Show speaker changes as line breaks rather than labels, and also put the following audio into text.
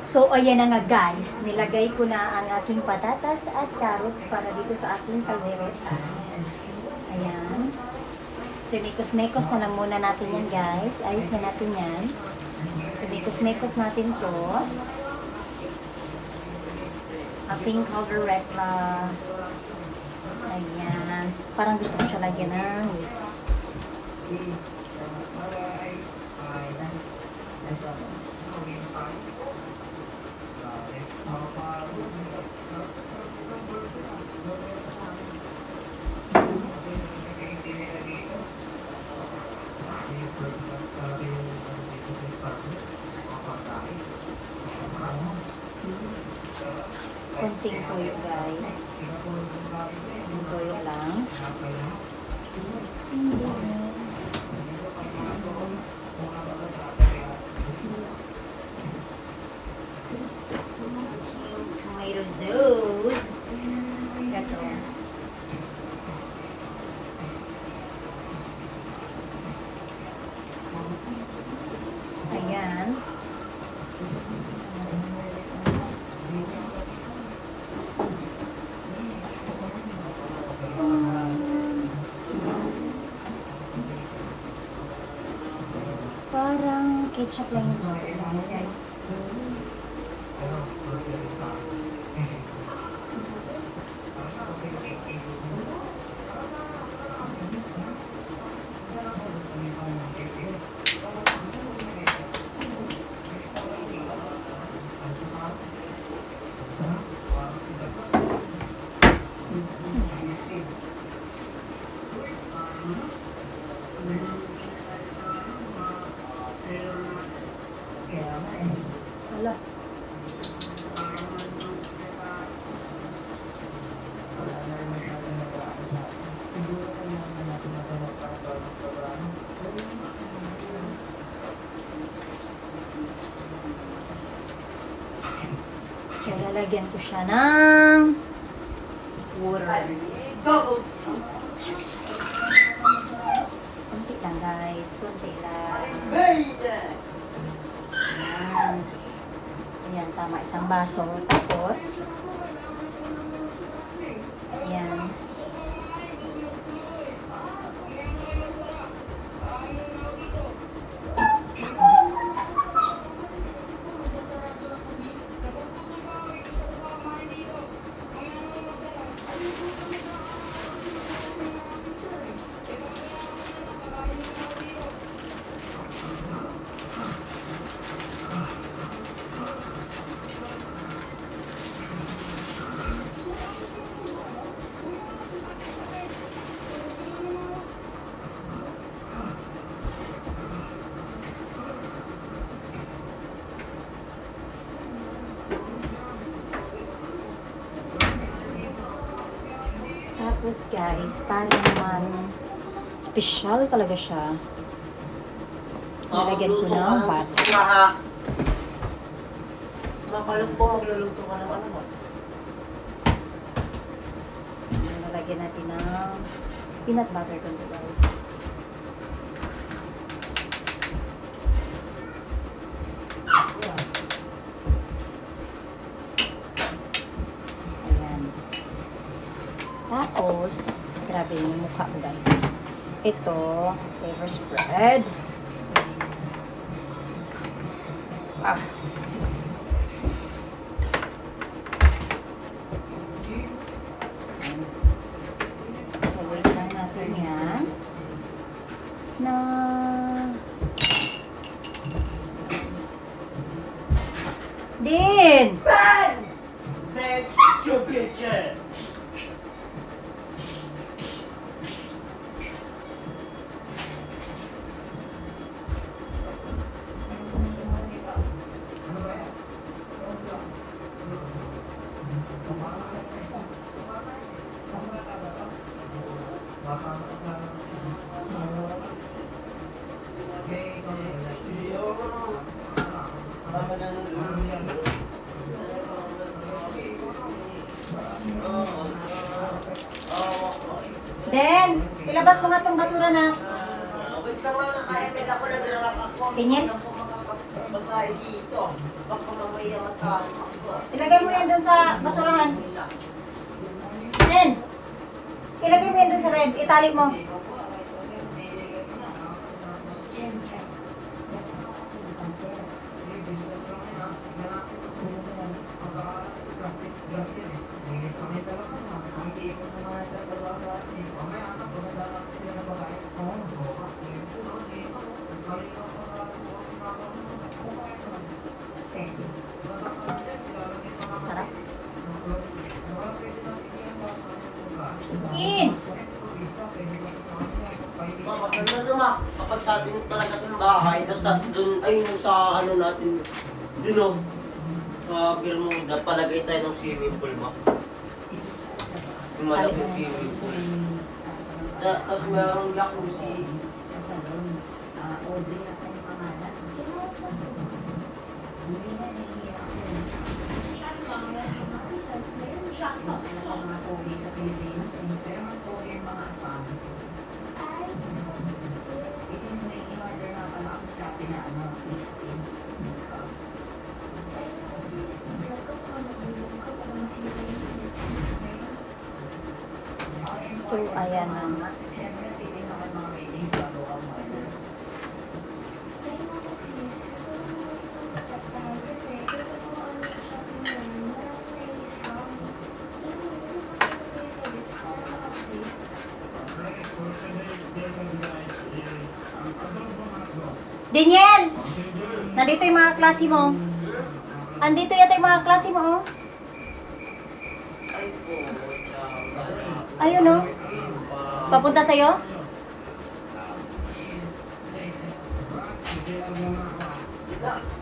So, ayan na nga guys. Nilagay ko na ang aking patatas at carrots para dito sa aking kaldereta. Ayan. So, mekos-mekos na lang muna natin yan guys. Ayos na natin yan. So, mekos-mekos natin to. Ating kaldereta. Ayan. Parang gusto ko siya lagyan ng konting toyo guys. Konting toyo lang. Tomato sauce. Ito. Ayan. Parang ketchup lang yung gusto ko guys. Hala. So, lalagyan ko siya ng water. Kunti lang guys, kunti lang. Ayan. Ayan, tama. Isang baso. Tapos, ayan. Tapos guys, para naman special talaga siya. Nalagyan ko ng butter.
Makalong po magluluto ka ng ano mo.
Nalagyan natin ng peanut butter ko guys. Ayan. Tapos, grabe yung mukha ko guys. Ito, flavor spread. Ah. So, wait lang natin yan. Na... Din! Den, ilabas mo nga tong basura na.
Wait lang lang, kaya nila ko nag-rock ako.
Tingin?
ba tayo dito? Baka mamaya matalo ako.
Ilagay mo yan dun sa basurahan. Nen! Ilagay mo yan dun sa red. Itali mo. Sarap. In!
Maganda naman. Kapag sa atin talaga itong bahay, tapos sa, dun, ayun yung sa ano natin, dun o, sa Bermuda, palagay tayo ng swimming pool ba? Yung malaking swimming pool. Tapos mayroong jacuzzi.
So, ayan na nga. Daniel! Nandito yung mga klase mo. Andito yata yung mga klase mo, oh.
Ay po, tsaka,
Ayun, oh. Papunta sa'yo?
Wala.